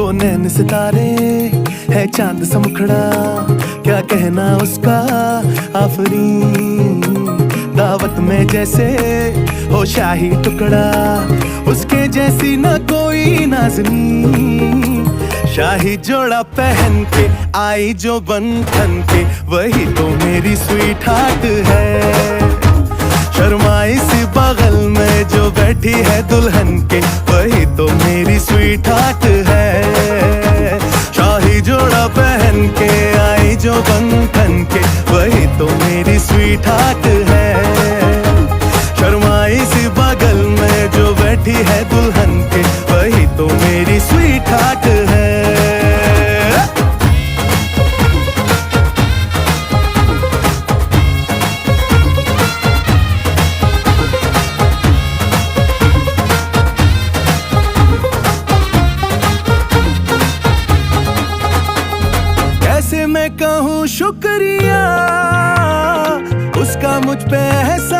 दो नैन सितारे है चांद सा मुखड़ा, क्या कहना उसका आफरीन। दावत में जैसे हो शाही टुकड़ा, उसके जैसी न कोई नाज़नीन। शाही जोड़ा पहन के आई जो बंधन के, वही तो मेरी स्वीट हार्ट है। शर्माई सी बगल में जो बैठी है दुल्हन के, वही तो मेरी स्वीट हार्ट है। शाही जोड़ा पहन के आई जो बंधन के, वही तो मेरी स्वीट हार्ट है। शर्माई सी बगल में जो बैठी है दुल्हन के, वही तो मेरी स्वीट हार्ट है। कैसे मैं कहूँ शुक्रिया उसका मुझ पे एहसान